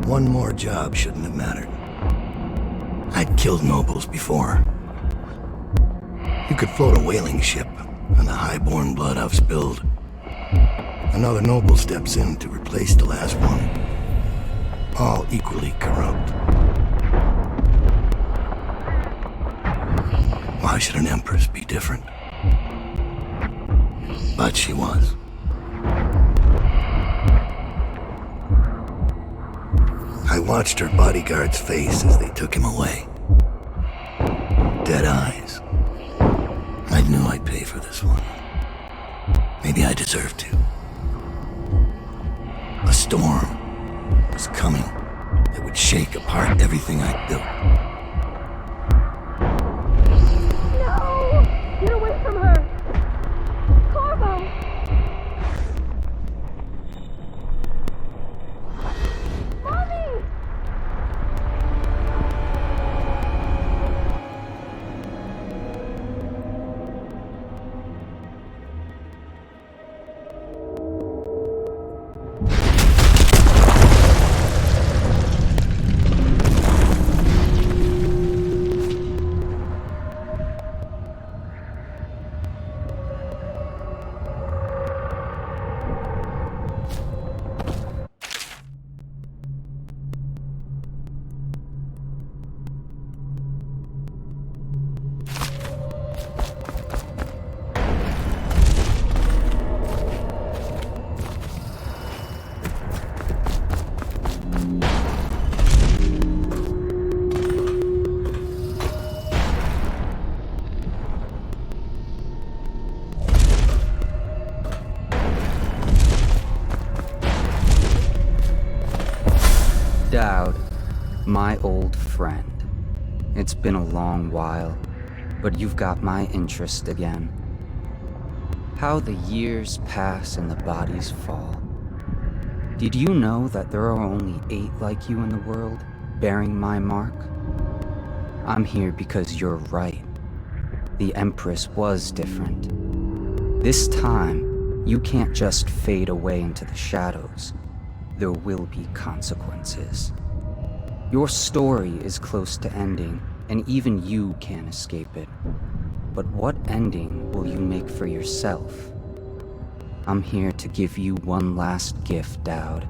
One more job shouldn't have mattered. I'd killed nobles before. You could float a whaling ship, and the high-born blood I've spilled. Another noble steps in to replace the last one. All equally corrupt. Why should an empress be different? But she was. I watched her bodyguard's face as they took him away. Dead eyes. I knew I'd pay for this one. Maybe I deserved to. A storm was coming that would shake apart everything I'd built. No! Get away from her! Corvo! Mommy! Dowd, my old friend. It's been a long while, but you've got my interest again. How the years pass and the bodies fall. Did you know that there are only 8 like you in the world, bearing my mark? I'm here because you're right. The Empress was different. This time, you can't just fade away into the shadows. There will be consequences. Your story is close to ending, and even you can't escape it. But what ending will you make for yourself? I'm here to give you one last gift, Dowd.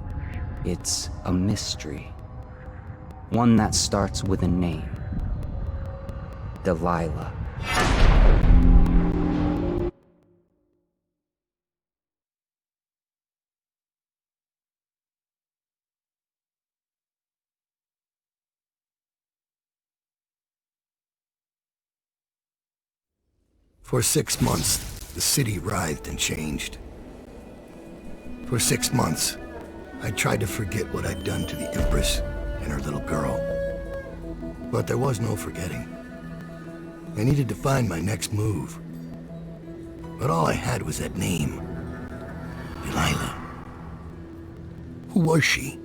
It's a mystery. One that starts with a name. Delilah. For 6 months, the city writhed and changed. For 6 months, I tried to forget what I'd done to the Empress and her little girl. But there was no forgetting. I needed to find my next move. But all I had was that name. Delilah. Who was she?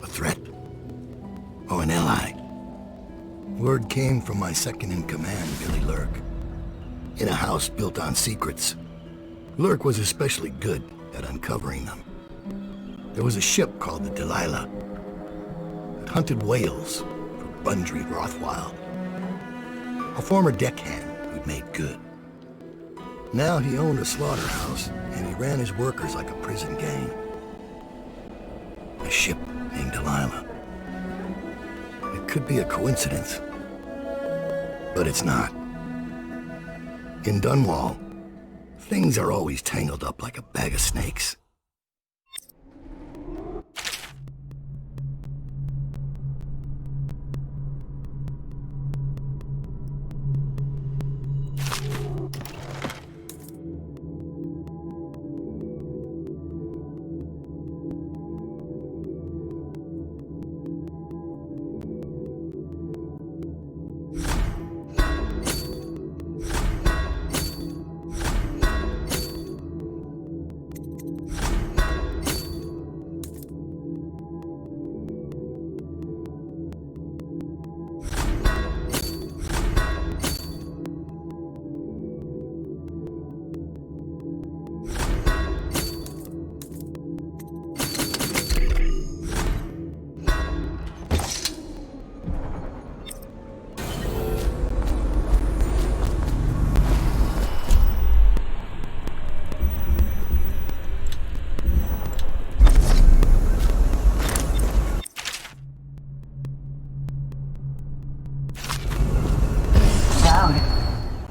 A threat? Or an ally? Word came from my second-in-command, Billy Lurk. In a house built on secrets, Lurk was especially good at uncovering them. There was a ship called the Delilah. It hunted whales for Bundry Rothwild, a former deckhand who'd made good. Now he owned a slaughterhouse, and he ran his workers like a prison gang. A ship named Delilah. It could be a coincidence, but it's not. In Dunwall, things are always tangled up like a bag of snakes.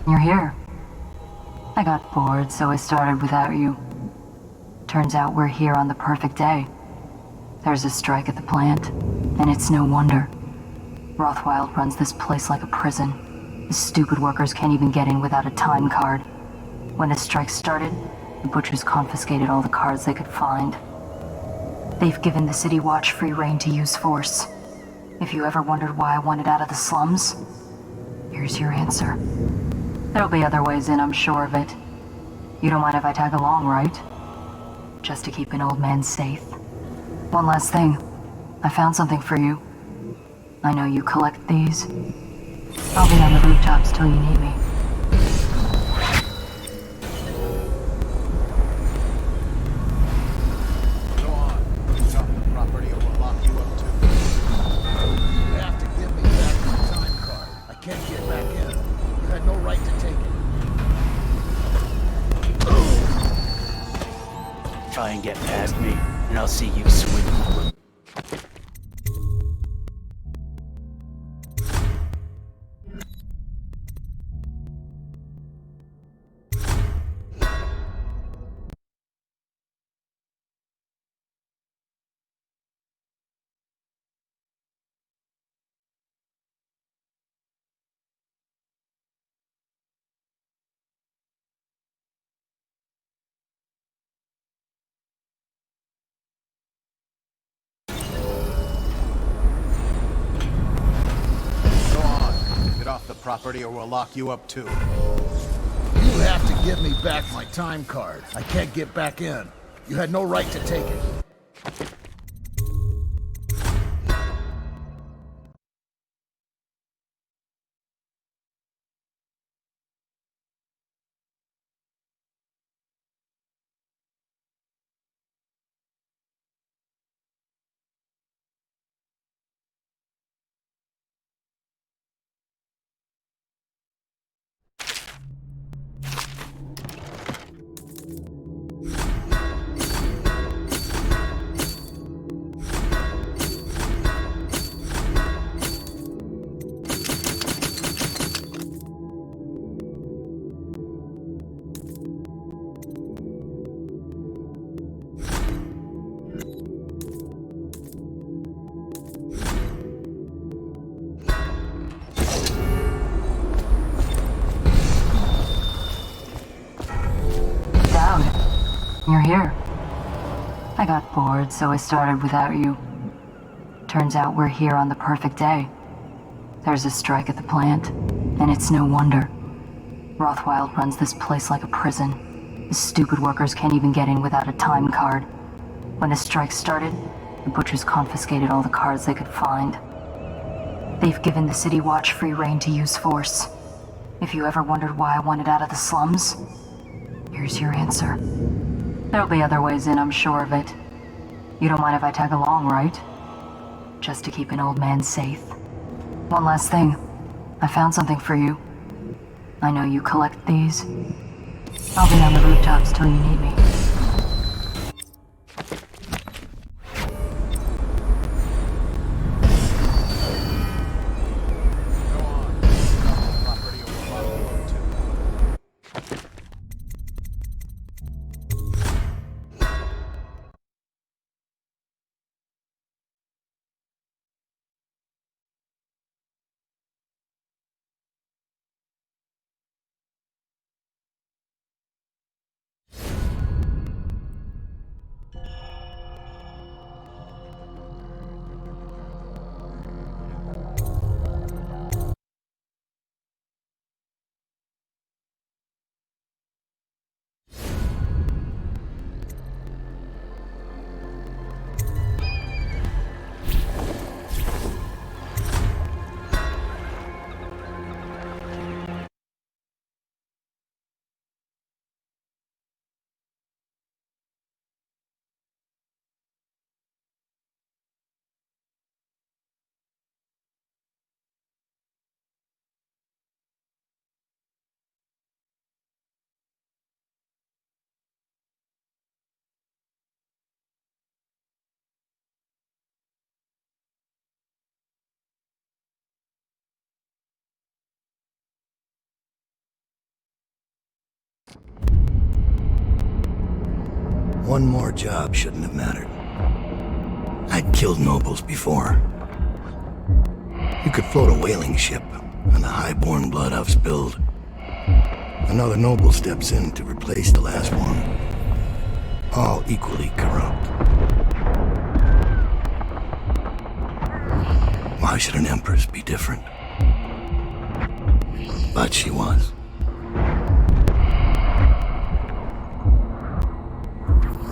You're here. I got bored, so I started without you. Turns out we're here on the perfect day. There's a strike at the plant, and it's no wonder. Rothwild runs this place like a prison. The stupid workers can't even get in without a time card. When the strike started, the butchers confiscated all the cards they could find. They've given the City Watch free rein to use force. If you ever wondered why I wanted out of the slums, here's your answer. There'll be other ways in, I'm sure of it. You don't mind if I tag along, right? Just to keep an old man safe. One last thing. I found something for you. I know you collect these. I'll be on the rooftops till you need me. Go on. Stop the property or we'll lock you up too. You have to give me back my time card. I can't get back in. You had no right to take it. Try and get past me, and I'll see you swing. Off the property or we'll lock you up too. You have to give me back my time card. I can't get back in. You had no right to take it. You're here. I got bored, so I started without you. Turns out we're here on the perfect day. There's a strike at the plant, and it's no wonder. Rothwild runs this place like a prison. The stupid workers can't even get in without a time card. When the strike started, the butchers confiscated all the cards they could find. They've given the City Watch free rein to use force. If you ever wondered why I wanted out of the slums, here's your answer. There'll be other ways in, I'm sure of it. You don't mind if I tag along, right? Just to keep an old man safe. One last thing. I found something for you. I know you collect these. I'll be on the rooftops till you need me. Go on. Property over lot 202. One more job shouldn't have mattered. I'd killed nobles before. You could float a whaling ship, and the high-born blood I've spilled. Another noble steps in to replace the last one. All equally corrupt. Why should an empress be different? But she was.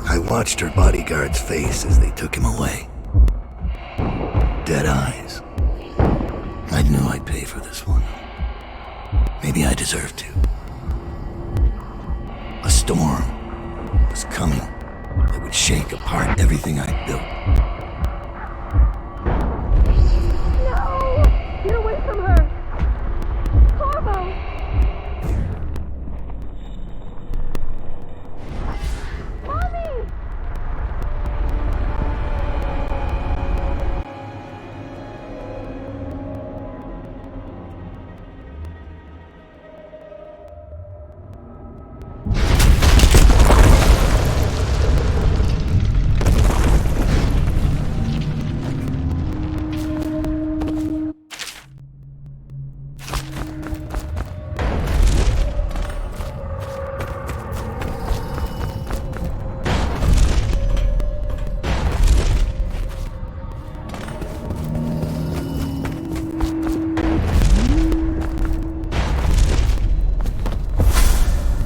I watched her bodyguard's face as they took him away. Dead eyes. I knew I'd pay for this one. Maybe I deserved to. A storm was coming that would shake apart everything I'd built. No! Get away from her! Corvo! Mommy!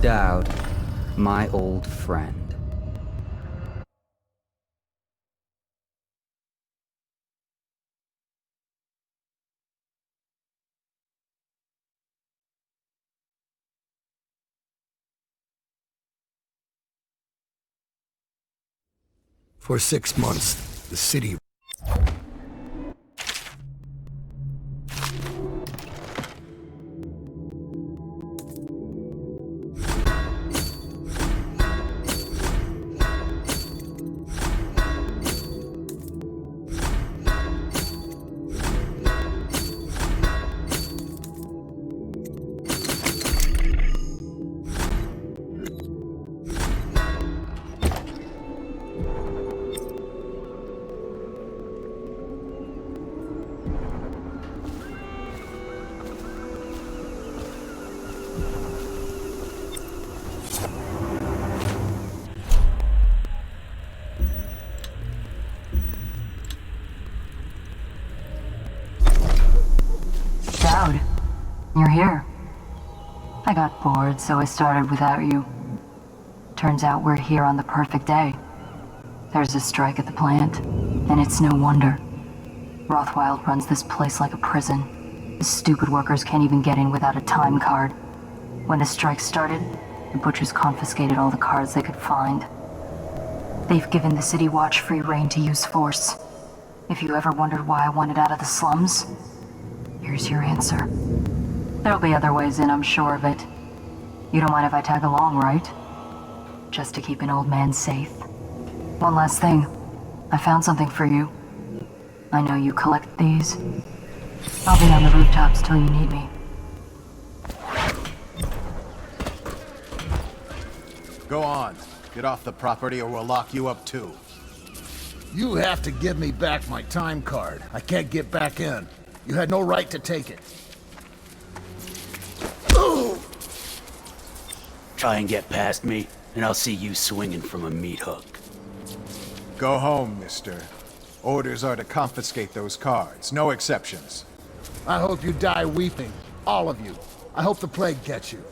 Dowd, my old friend. For 6 months, the city... Dowd, you're here. I got bored, so I started without you. Turns out we're here on the perfect day. There's a strike at the plant, and it's no wonder. Rothwild runs this place like a prison. The stupid workers can't even get in without a time card. When the strike started, the butchers confiscated all the cards they could find. They've given the City Watch free rein to use force. If you ever wondered why I wanted out of the slums, here's your answer. There'll be other ways in, I'm sure of it. You don't mind if I tag along, right? Just to keep an old man safe. One last thing. I found something for you. I know you collect these. I'll be on the rooftops till you need me. Go on. Get off the property or we'll lock you up too. You have to give me back my time card. I can't get back in. You had no right to take it. Try and get past me, and I'll see you swinging from a meat hook. Go home, mister. Orders are to confiscate those cards. No exceptions. I hope you die weeping. All of you. I hope the plague gets you.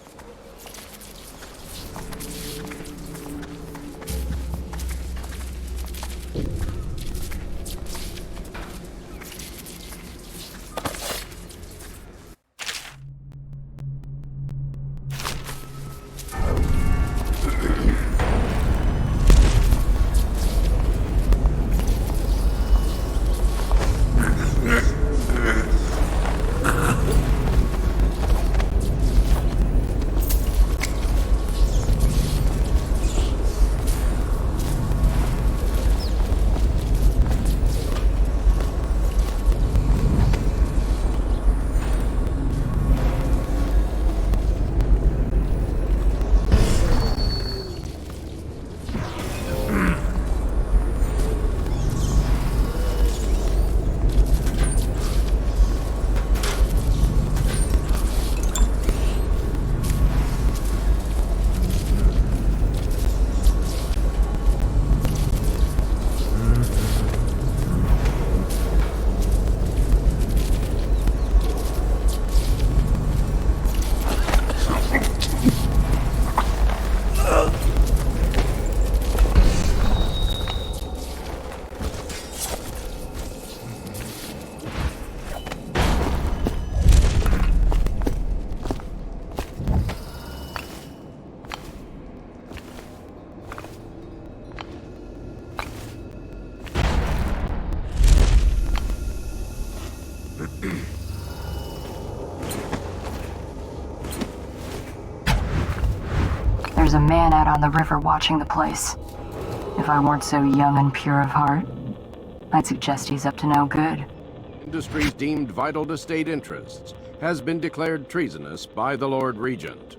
There's a man out on the river watching the place. If I weren't so young and pure of heart, I'd suggest he's up to no good. Industries deemed vital to state interests has been declared treasonous by the Lord Regent.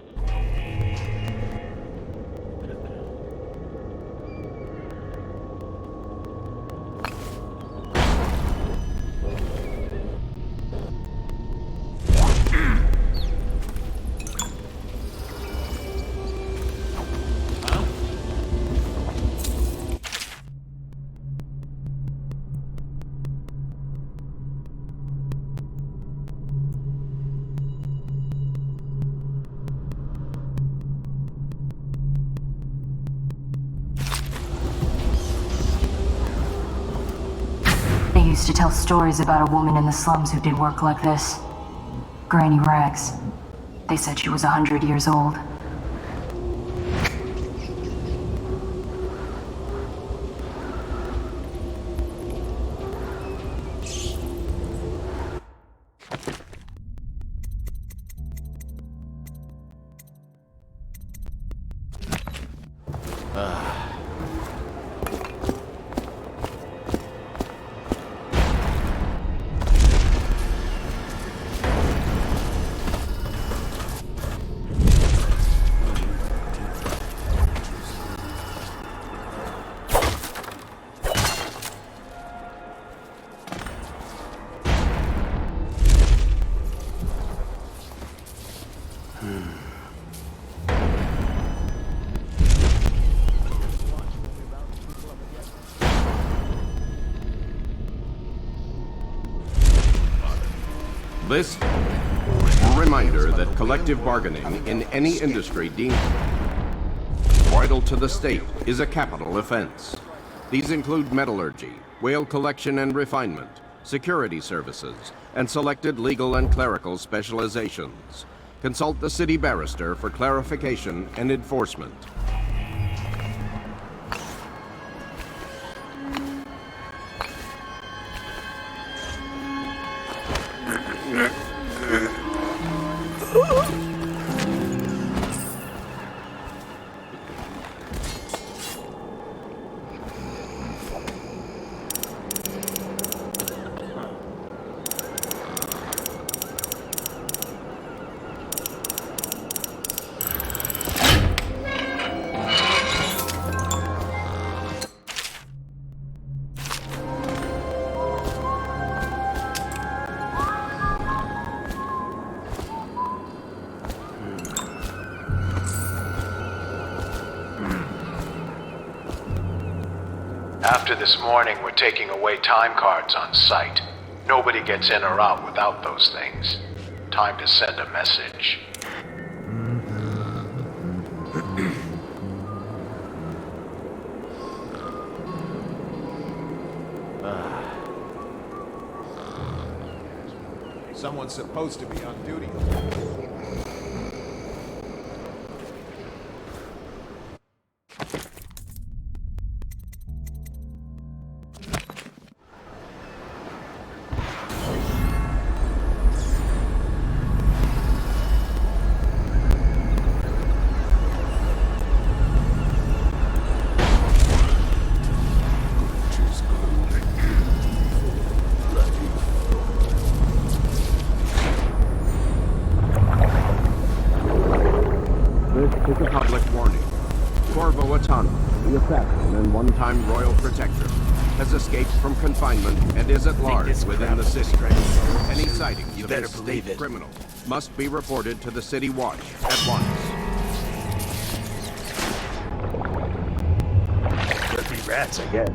They used to tell stories about a woman in the slums who did work like this. Granny Rags. They said she was 100 years old. This reminder that collective bargaining in any industry deemed vital to the state is a capital offense. These include metallurgy, whale collection and refinement, security services, and selected legal and clerical specializations. Consult the city barrister for clarification and enforcement. After this morning, we're taking away time cards on site. Nobody gets in or out without those things. Time to send a message. Someone's supposed to be on duty. This is a public warning. Corvo Atano, the assassin and one-time royal protector, has escaped from confinement and is at large within the city. Any sightings of this state criminal must be reported to the City Watch at once. Could be rats, I guess.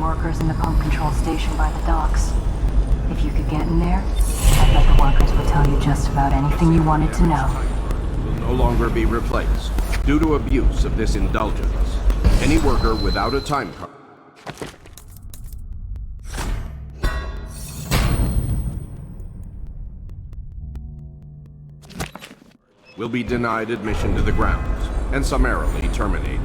Workers in the pump control station by the docks. If you could get in there, I bet the workers would tell you just about anything you wanted to know. Will no longer be replaced due to abuse of this indulgence. Any worker without a time card will be denied admission to the grounds and summarily terminated.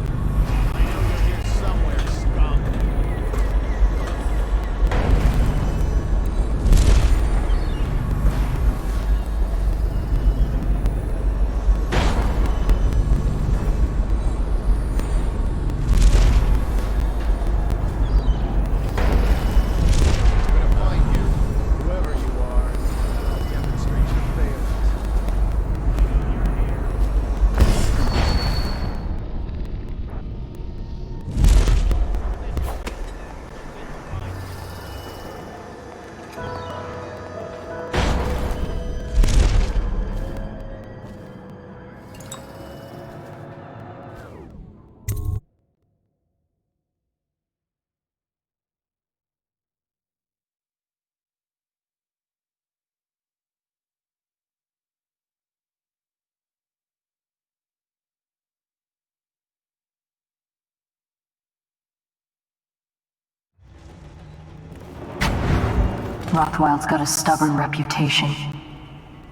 Rothwild's got a stubborn reputation.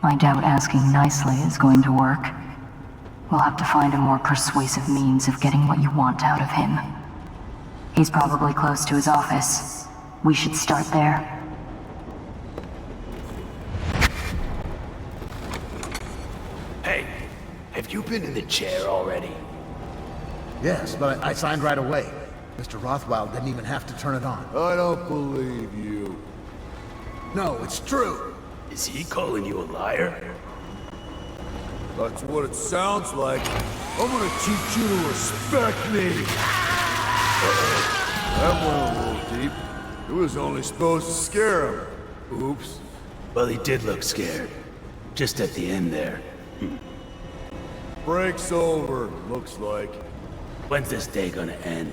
I doubt asking nicely is going to work. We'll have to find a more persuasive means of getting what you want out of him. He's probably close to his office. We should start there. Hey, you been in the chair already? Yes, but I signed right away. Mr. Rothwell didn't even have to turn it on. I don't believe you. No, it's true. Is he calling you a liar? That's what it sounds like. I'm gonna teach you to respect me. That went a little deep. It was only supposed to scare him. Oops. Well, he did look scared. Just at the end there. Break's over, looks like. When's this day gonna end?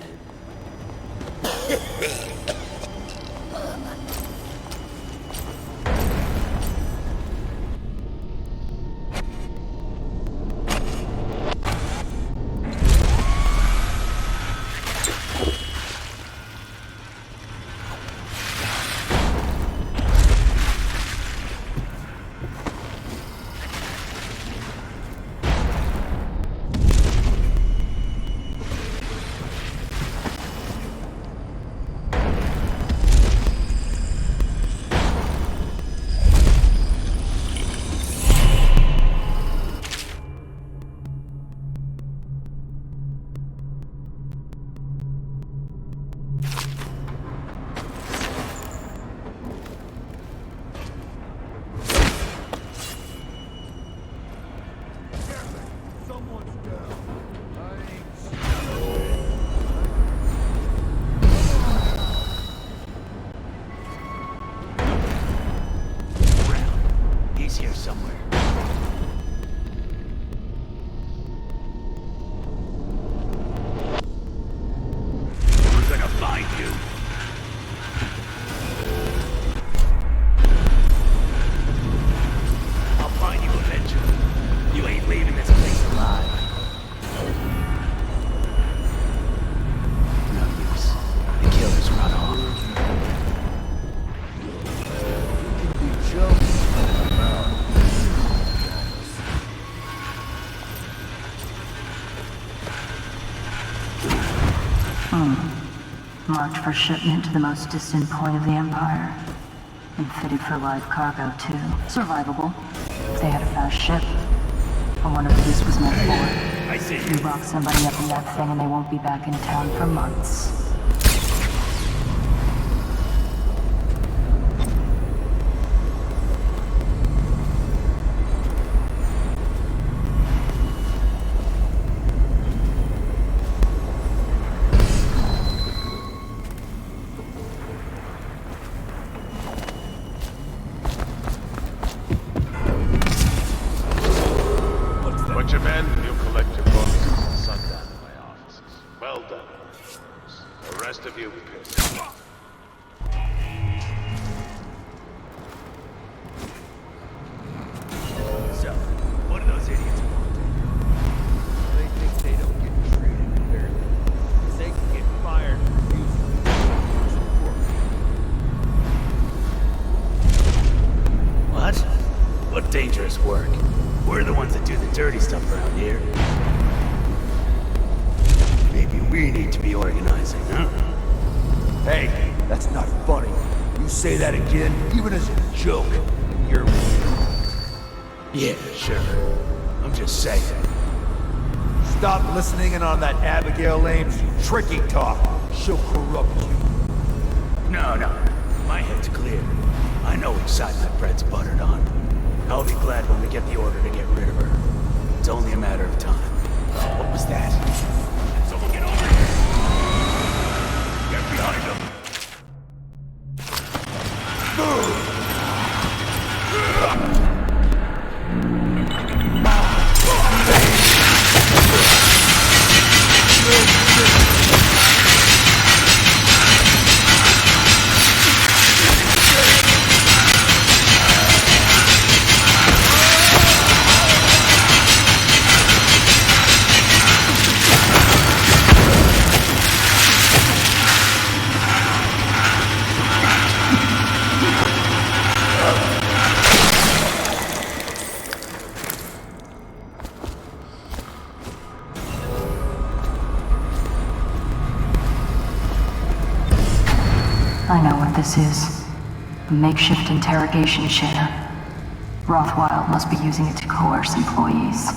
He's here somewhere. We're gonna find you. I'll find you eventually. You ain't leaving this place alive. No use. The killer's run off. Marked for shipment to the most distant point of the Empire. And fitted for live cargo, too. Survivable. They had a fast ship. I wonder who this was meant for. I see. You lock somebody up in that thing and they won't be back in town for months. Put your men, you'll collect your bonuses at sundown in my offices. Well done. The rest of you can... So, what do those idiots want? They think they don't get treated fairly. They can get fired for refusing to work. What? What dangerous work? We're the ones that do the dirty stuff around here. Maybe we need to be organizing, huh? Hey, that's not funny. You say that again, even as a joke. You're... Yeah, sure. I'm just saying. Stop listening in on that Abigail Ames tricky talk. She'll corrupt you. No, my head's clear. I know which side my bread's buttered on. I'll be glad when we get the order to get rid of her. It's only a matter of time. What was that? Someone get over here! Get behind him! I know what this is. A makeshift interrogation chair. Rothwell must be using it to coerce employees.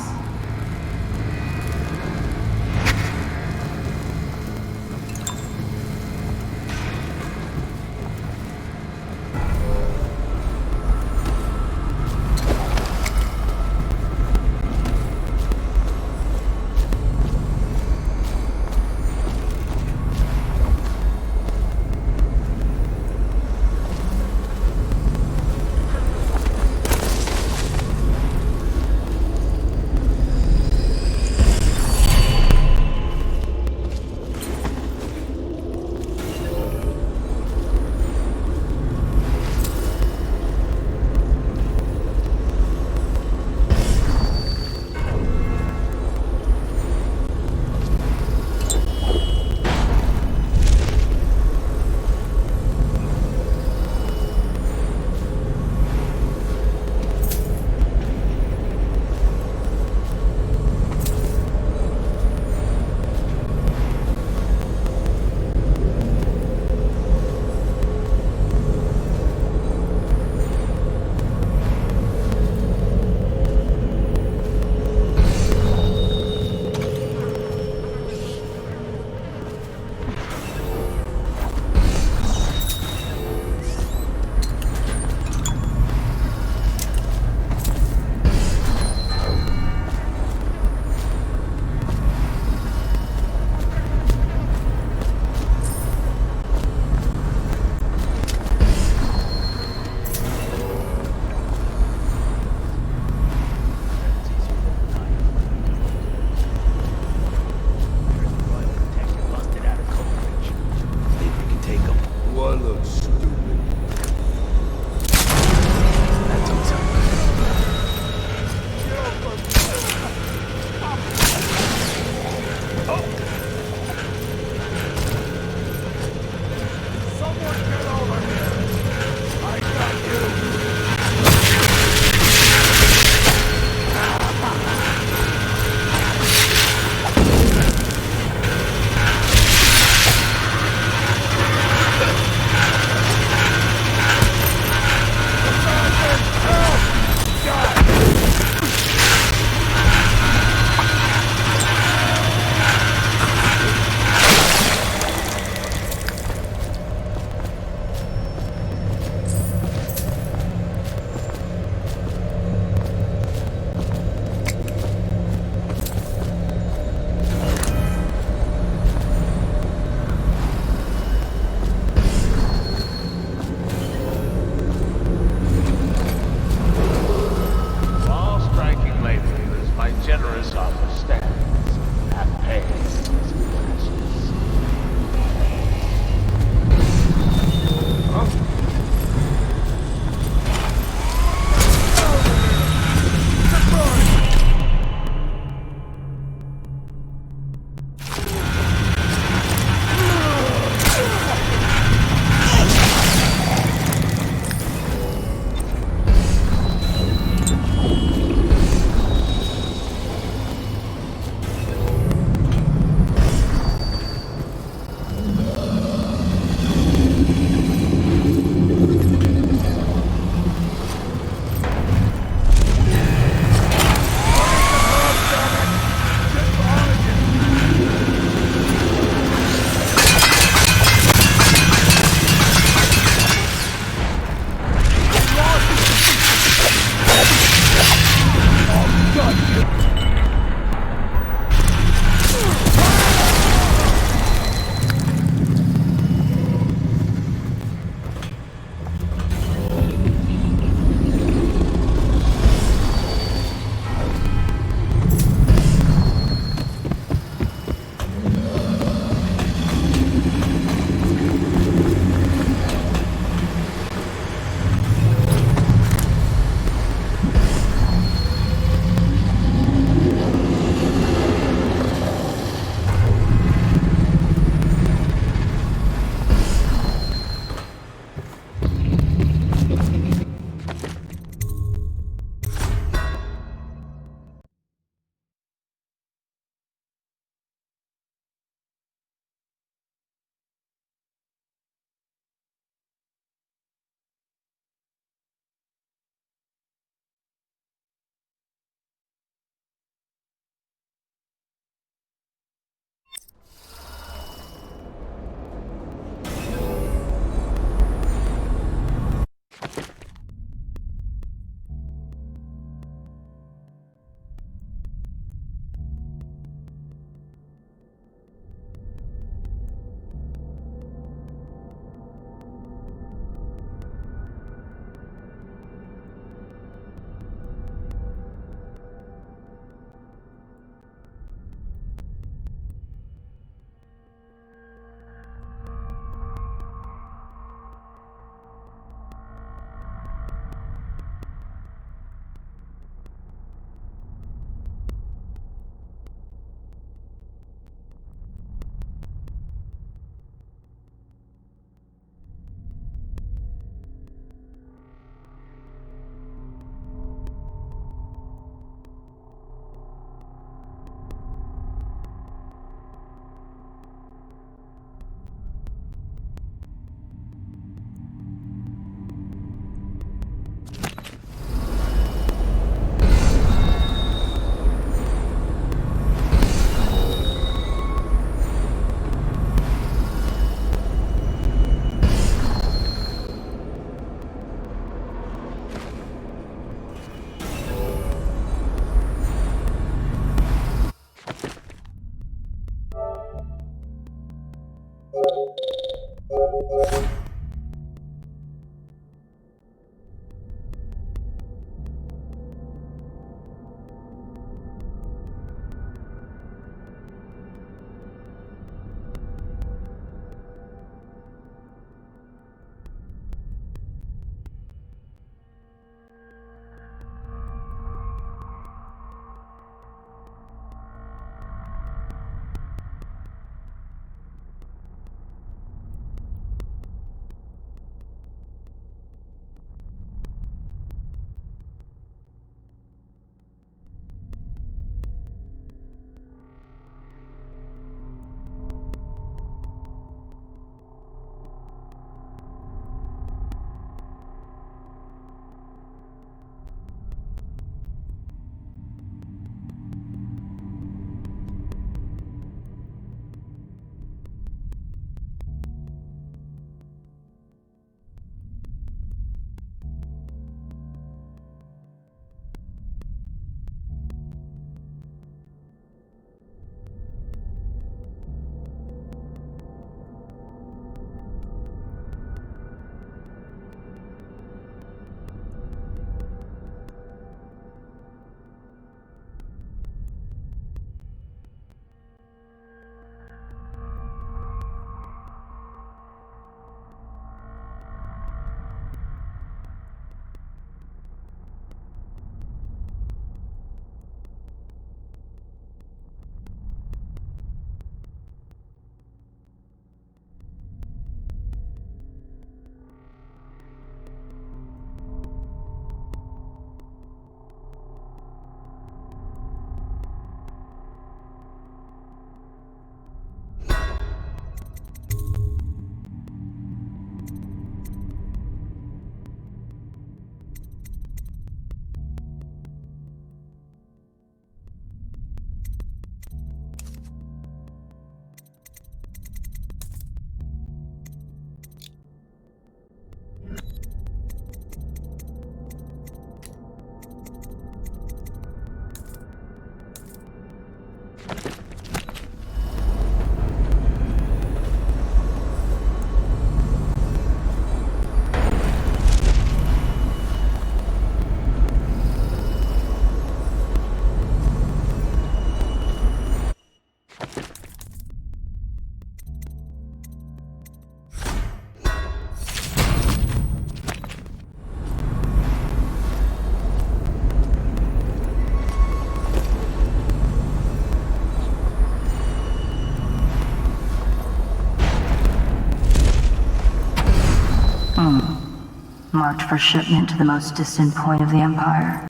Marked for shipment to the most distant point of the Empire.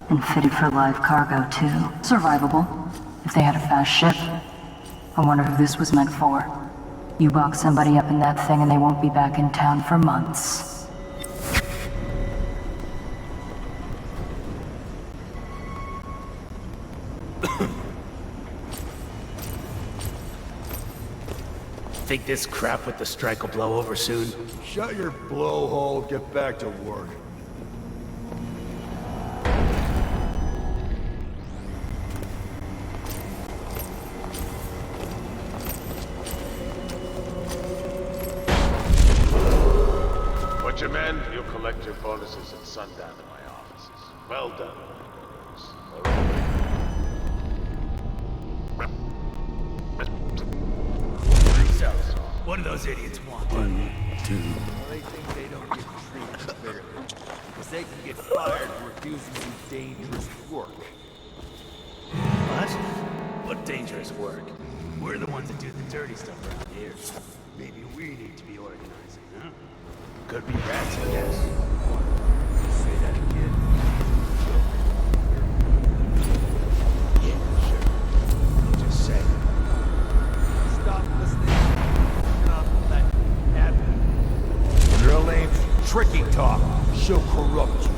And fitted for live cargo, too. Survivable, if they had a fast ship. I wonder who this was meant for. You box somebody up in that thing and they won't be back in town for months. Think this crap with the strike will blow over soon? Shut your blowhole, get back to work. Butcherman, you'll collect your bonuses at sundown in my offices. Well done. So, what do those idiots want? Well, they think they don't get treated fairly. Because they can get fired for refusing to do dangerous work. What? What dangerous work? We're the ones that do the dirty stuff around here. Maybe we need to be organizing, huh? Could be rats, I guess. Say that again. Yeah, sure. I'm just saying. Stop listening. Not let it happen. Girl name's Tricky Talk. She'll corrupt you.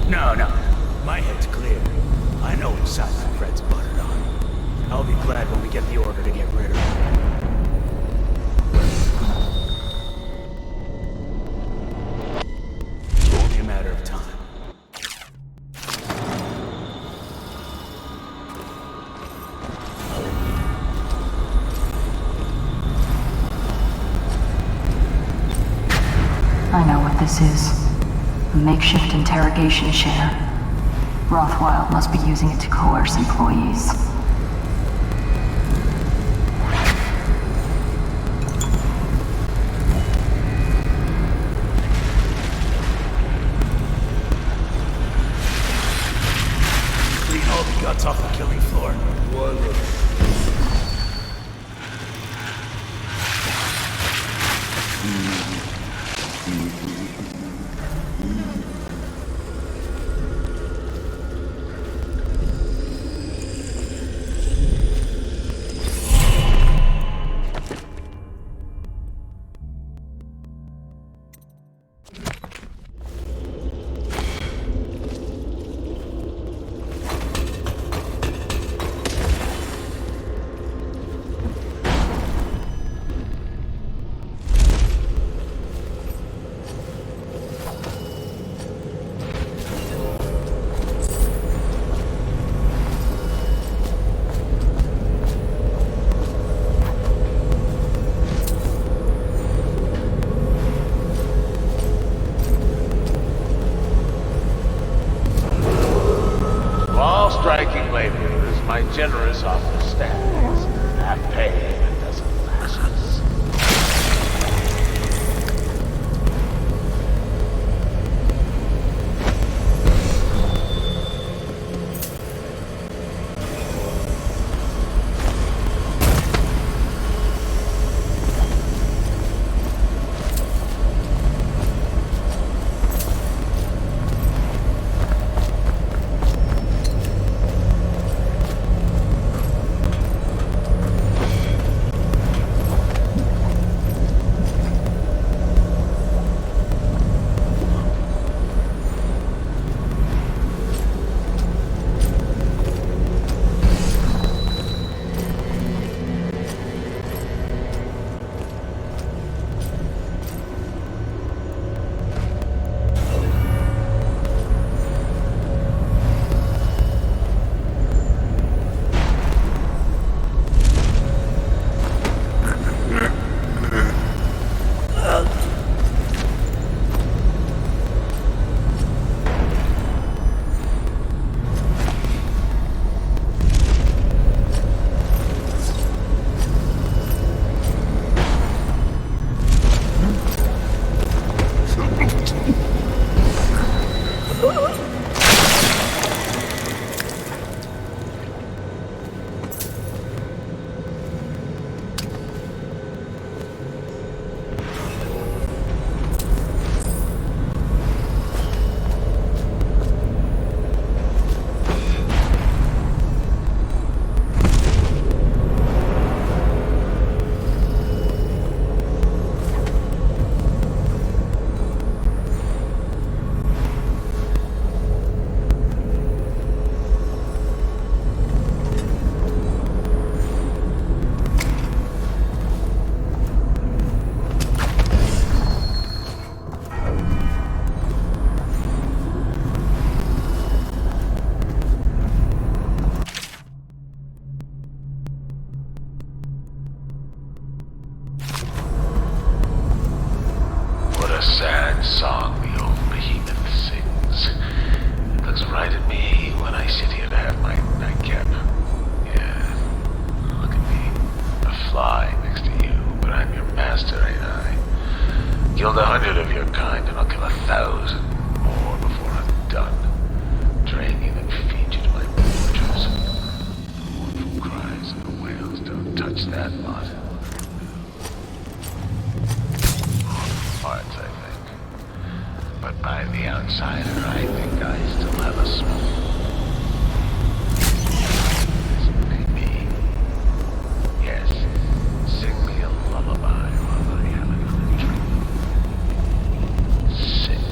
No. My head's clear. I know which side my friend's buttered on. I'll be glad when we get the order to get rid of him. It's only a matter of time. what this is. A makeshift interrogation chair. Rothwild must be using it to coerce employees. Clean all the guts off the killing floor. Striking laborers, my generous offer stands. Half pay and doesn't lashes. Sad song the old behemoth sings. It looks right at me when I sit here to have my nightcap. Yeah, look at me. A fly next to you, but I'm your master, ain't I? Killed 100 of your kind, and I'll kill 1,000 more before I'm done. Drain you and feed you to my butchers. The mournful cries of the whales don't touch that lot. Parts, I think. But by the outsider, I think I still have a small. This may be. Yes, sing me a lullaby while I have another drink. Sing.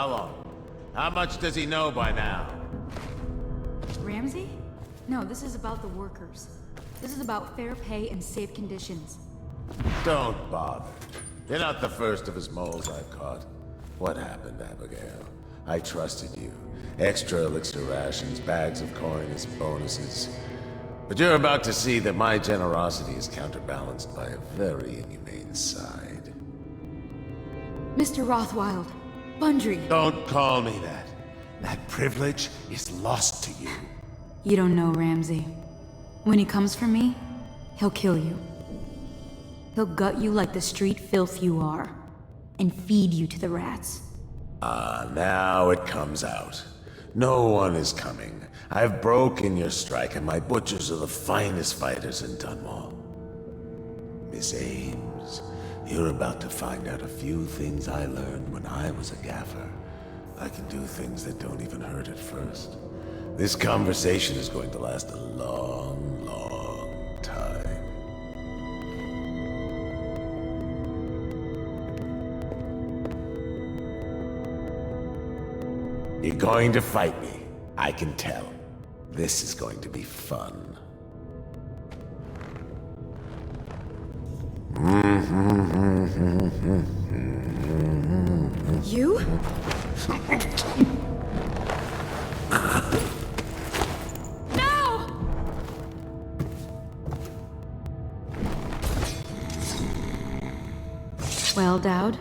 how long? How much does he know by now? Ramsey? No, this is about the workers. This is about fair pay and safe conditions. Don't bother. You're not the first of his moles I've caught. What happened, Abigail? I trusted you. Extra elixir rations, bags of coin as bonuses. But you're about to see that my generosity is counterbalanced by a very inhumane side. Mr. Rothwild, Bundry. Don't call me that. That privilege is lost to you. You don't know Ramsey. When he comes for me, he'll kill you. He'll gut you like the street filth you are, and feed you to the rats. Ah, now it comes out. No one is coming. I've broken your strike, and my butchers are the finest fighters in Dunwall. Miss Ames, you're about to find out a few things I learned when I was a gaffer. I can do things that don't even hurt at first. This conversation is going to last a long, long time. You're going to fight me. I can tell. This is going to be fun. You? No! Well, Dowd,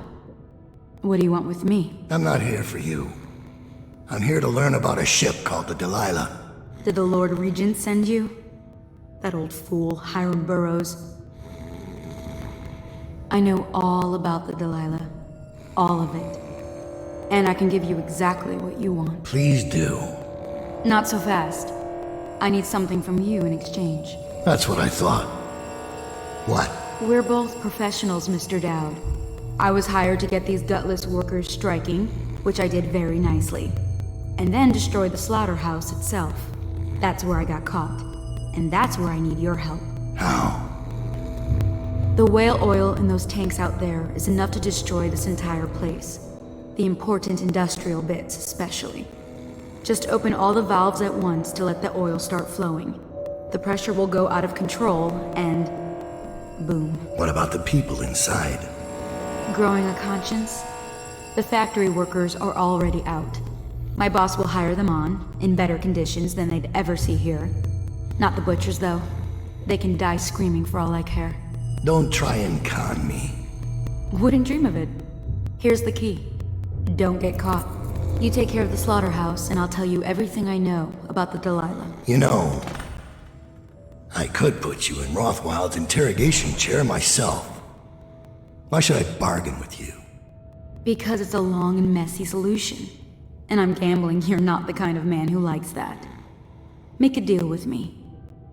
what do you want with me? I'm not here for you. I'm here to learn about a ship called the Delilah. Did the Lord Regent send you? That old fool, Hiram Burrows. I know all about the Delilah. All of it. And I can give you exactly what you want. Please do. Not so fast. I need something from you in exchange. That's what I thought. What? We're both professionals, Mr. Dowd. I was hired to get these gutless workers striking, which I did very nicely. And then destroy the slaughterhouse itself. That's where I got caught. And that's where I need your help. How? The whale oil in those tanks out there is enough to destroy this entire place. The important industrial bits, especially. Just open all the valves at once to let the oil start flowing. The pressure will go out of control, and boom. What about the people inside? Growing a conscience? The factory workers are already out. My boss will hire them on, in better conditions than they'd ever see here. Not the butchers, though. They can die screaming for all I care. Don't try and con me. Wouldn't dream of it. Here's the key. Don't get caught. You take care of the slaughterhouse, and I'll tell you everything I know about the Delilah. You know, I could put you in Rothwild's interrogation chair myself. Why should I bargain with you? Because it's a long and messy solution. And I'm gambling you're not the kind of man who likes that. Make a deal with me,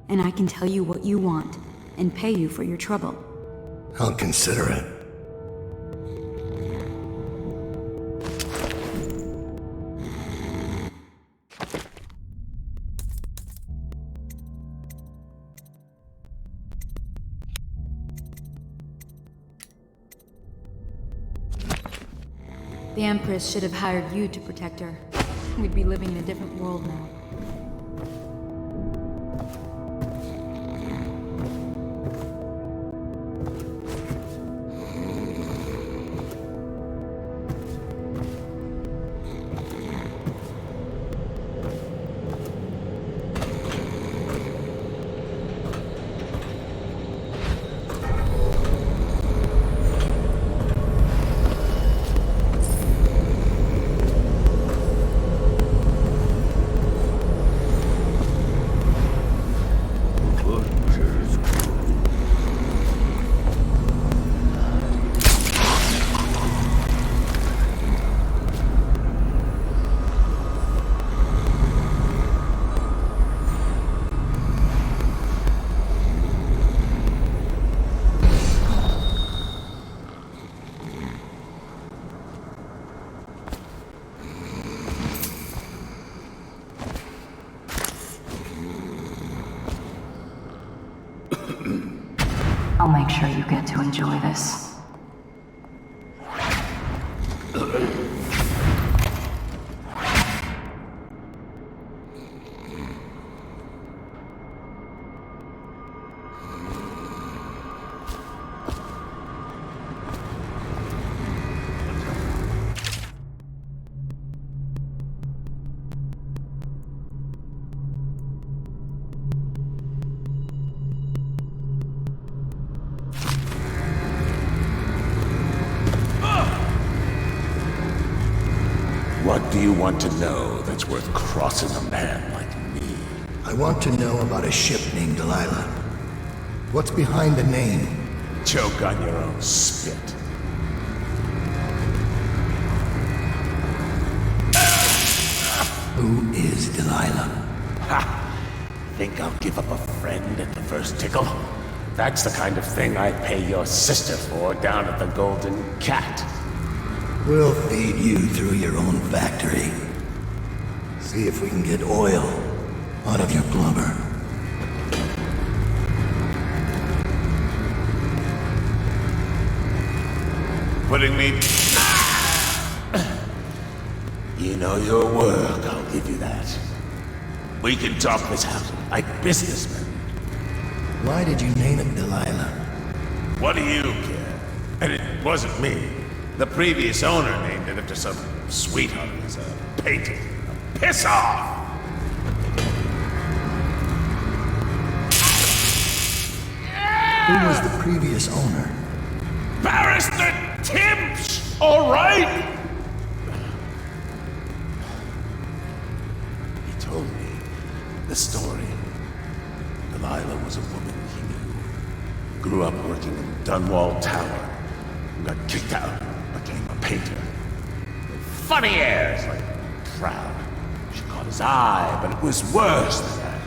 and I can tell you what you want, and pay you for your trouble. I'll consider it. The Empress should have hired you to protect her. We'd be living in a different world now. I'll make sure you get to enjoy this. What do you want to know that's worth crossing a man like me? I want to know about a ship named Delilah. What's behind the name? Choke on your own spit. Who is Delilah? Ha! Think I'll give up a friend at the first tickle? That's the kind of thing I pay your sister for down at the Golden Cat. We'll feed you through your own factory. See if we can get oil out of your blubber. Putting me... You know your work, I'll give you that. We can talk this out like businessmen. Why did you name it Delilah? What do you care? And it wasn't me. The previous owner named it after some sweetheart as a painting. Piss off! Who was the previous owner? Barrister Timps! All right? He told me the story. Delilah was a woman he knew. Grew up working in Dunwall Tower. And got kicked out. Became a painter. Funny airs, like proud. She caught his eye, but it was worse than that.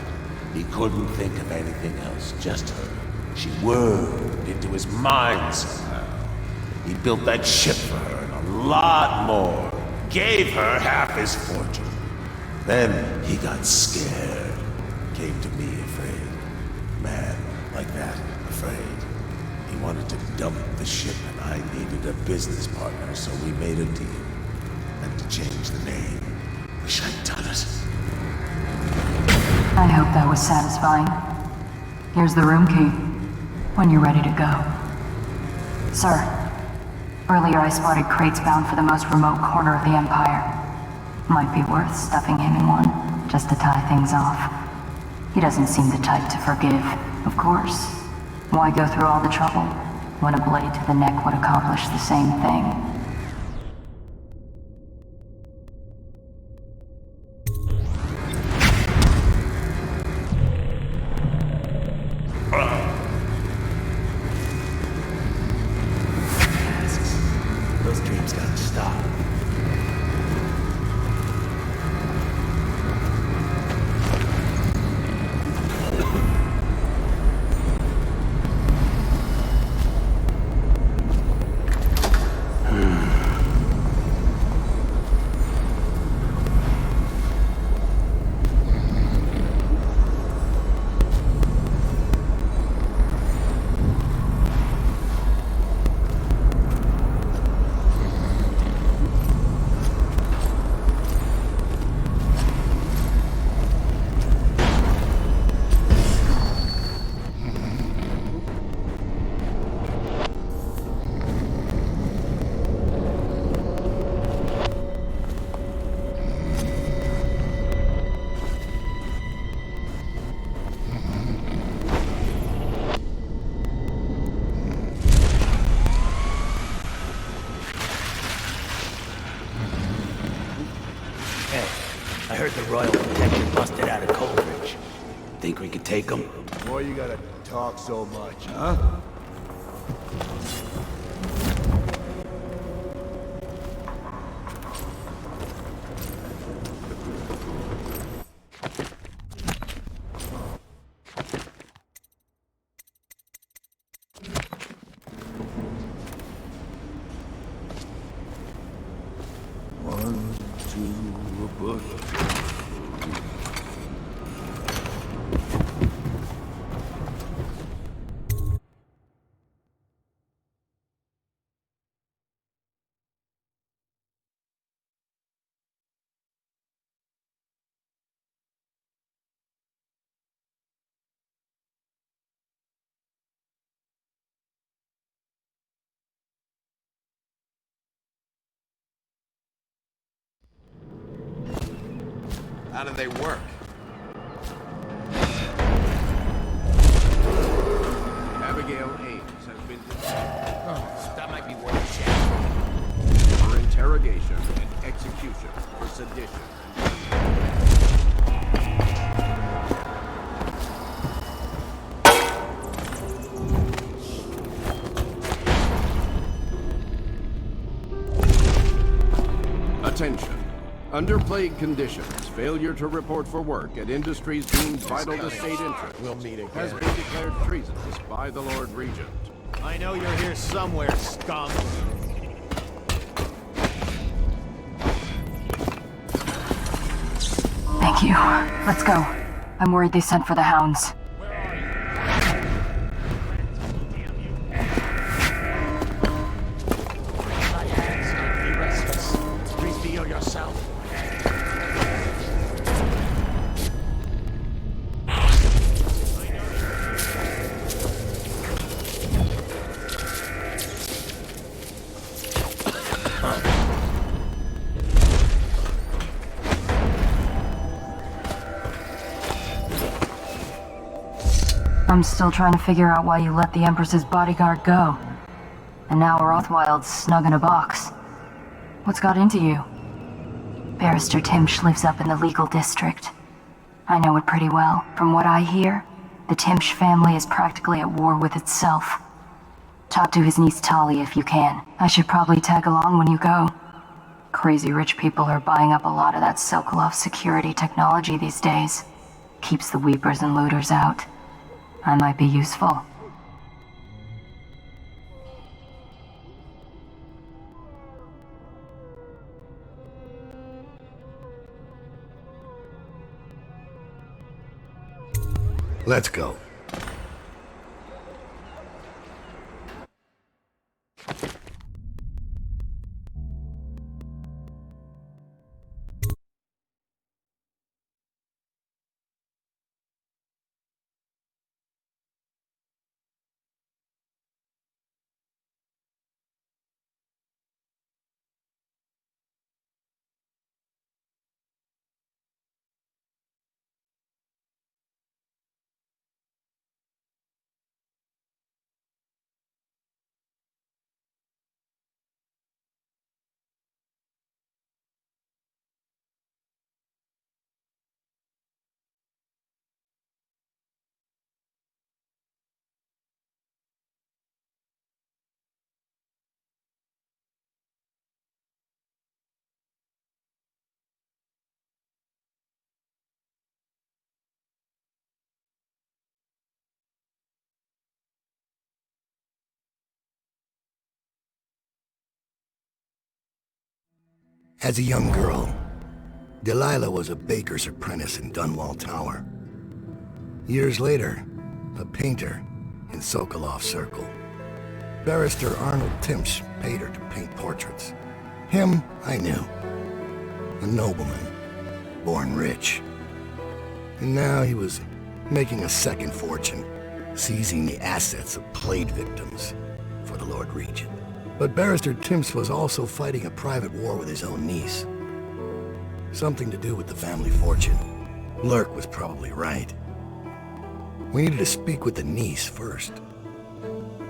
He couldn't think of anything else, just her. She wormed into his mind somehow. He built that ship for her and a lot more. Gave her half his fortune. Then he got scared. Came to me afraid. Man like that, afraid. He wanted to dump the ship and I needed a business partner, so we made a deal. And to change the name. Wish I'd done it. I hope that was satisfying. Here's the room key, when you're ready to go. Sir, earlier I spotted crates bound for the most remote corner of the Empire. Might be worth stuffing him in one, just to tie things off. He doesn't seem the type to forgive, of course. Why go through all the trouble, when a blade to the neck would accomplish the same thing? Those dreams gotta stop. I heard the Royal Protector busted out of Coleridge. Think we could take him? Why you gotta talk so much, huh? One, two, a bush. How do they work? Abigail Ames has been That might be worth a check. for interrogation and execution for sedition. Attention. Under plague conditions, failure to report for work at industries deemed vital to state interest has been declared treasonous by the Lord Regent. I know you're here somewhere, scum. Thank you. Let's go. I'm worried they sent for the hounds. I'm still trying to figure out why you let the Empress's bodyguard go. And now Rothwild's snug in a box. What's got into you? Barrister Timsh lives up in the legal district. I know it pretty well. From what I hear, the Timsh family is practically at war with itself. Talk to his niece Tali if you can. I should probably tag along when you go. Crazy rich people are buying up a lot of that Sokolov security technology these days. Keeps the weepers and looters out. I might be useful. Let's go. As a young girl, Delilah was a baker's apprentice in Dunwall Tower. Years later, a painter in Sokolov Circle. Barrister Arnold Timsh paid her to paint portraits. Him, I knew. A nobleman, born rich. And now he was making a second fortune, seizing the assets of plague victims for the Lord Regent. But Barrister Timsh was also fighting a private war with his own niece. Something to do with the family fortune. Lurk was probably right. We needed to speak with the niece first.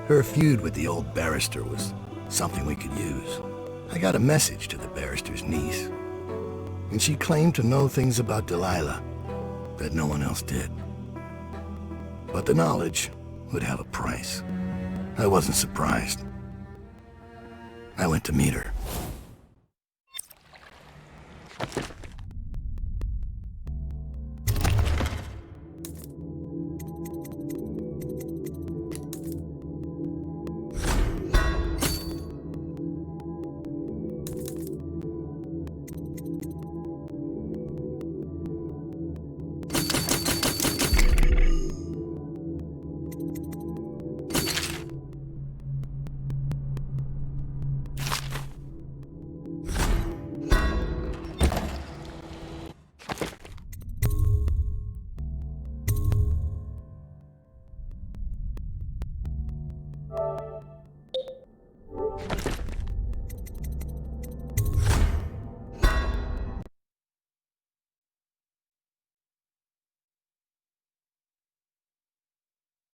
Her feud with the old barrister was something we could use. I got a message to the barrister's niece, and she claimed to know things about Delilah that no one else did. But the knowledge would have a price. I wasn't surprised. I went to meet her.